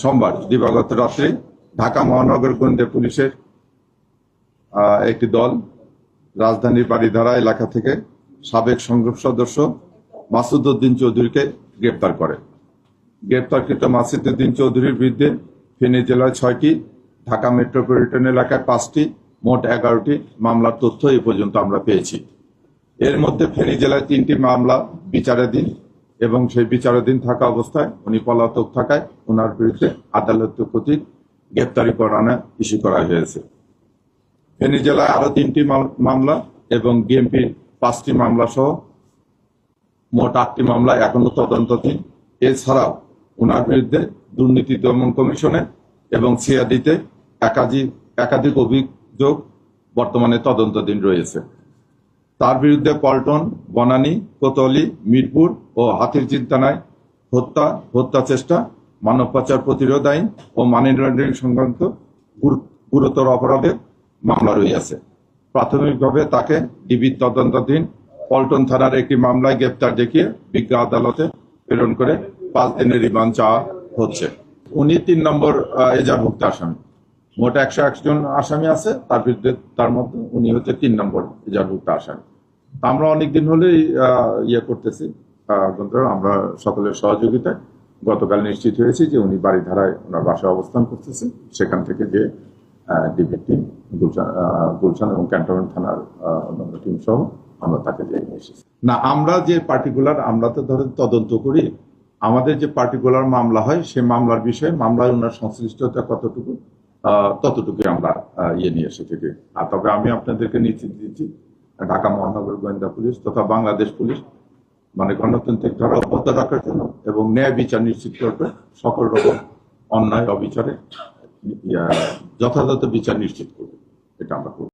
সোমবার দিবাগত রাত্রে ঢাকা মহানগর গোয়েন্দা পুলিশের একটি দল রাজধানীর বাড়িধারা এলাকা থেকে সাবেক সংগ্রাম সদস্য মাসুদ উদ্দিন চৌধুরীকে গ্রেপ্তার করে। গ্রেপ্তারকৃত মাসুদ উদ্দিন চৌধুরীর বিরুদ্ধে ফেনী জেলায় 6টি, ঢাকা মেট্রোপলিটন এলাকায় 5টি, মোট 11টি মামলার তথ্য এই পর্যন্ত আমরা পেয়েছি। এর মধ্যে ফেনী জেলায় 3টি মামলা বিচারাধীন এবং সেই বিচারাধীন থাকা অবস্থায় উনি পলাতক থাকায় ওনার বিরুদ্ধে আদালত কর্তৃক গ্রেপ্তারি পরোয়ানা ইস্যু করা হয়েছে। ফেনী জেলায় আরো 3টি মামলা এবং বিএনপির 5টি মামলা সহ মোট 8টি মামলা এখনো তদন্তাধীন। এছাড়াও ওনার বিরুদ্ধে দুর্নীতি দমন কমিশনে এবং সিআইডিতে একাধিক অভিযোগ বর্তমানে তদন্তাধীন রয়েছে। তার বিরুদ্ধে পল্টন, বনানী, কোতোয়ালি, মিরপুর ও হাতিরঝিল থানায় হত্যা চেষ্টা, মানব পাচার প্রতিরোধ আইন ও মানি লন্ডারিং সংক্রান্ত গুরুতর অপরাধের মামলা রয়েছে। প্রাথমিকভাবে তাকে ডিবির তদন্তাধীন পল্টন থানার একটি মামলায় গ্রেপ্তার দেখিয়ে বিজ্ঞ আদালতে প্রেরণ করে 5 দিনের রিমান্ড চাওয়া হচ্ছে। উনি 3 নম্বর এজাহারভুক্ত আসামি। মোট 101 জন আসামি আছে, তার বিরুদ্ধে তার মধ্যে উনি হচ্ছে 3 নম্বর এজাহারভুক্ত আসামি। আমরা অনেকদিন হলেই করতেছি, আমরা সকলের সহযোগিতায় গতকাল নিশ্চিত হয়েছি যে উনি বাড়িধারায় ওনার বাসায় অবস্থান করতেছে। সেখান থেকে যে ডিবি টিম, গুলশান এবং ক্যান্টনমেন্ট থানার অন্যান্য টিম সহ আমরা তাকে নিয়ে এসেছি। না, আমরা যে পার্টিকুলার, আমরা তো ধরেন তদন্ত করি, আমাদের যে পার্টিকুলার মামলা হয় সে মামলার বিষয়ে মামলায় ওনার সংশ্লিষ্টতা কতটুকু ততটুকু আমরা নিয়ে এসে থেকে। আর তবে আমি আপনাদেরকে নিশ্চিত দিচ্ছি ঢাকা মহানগর গোয়েন্দা পুলিশ তথা বাংলাদেশ পুলিশ মানে গণতান্ত্রিক ধারা অব্যাহত রাখার জন্য এবং ন্যায় বিচার নিশ্চিত করবে, সকল রকম অন্যায় অবিচারে যথাযথ বিচার নিশ্চিত করবে, এটা আমরা করব।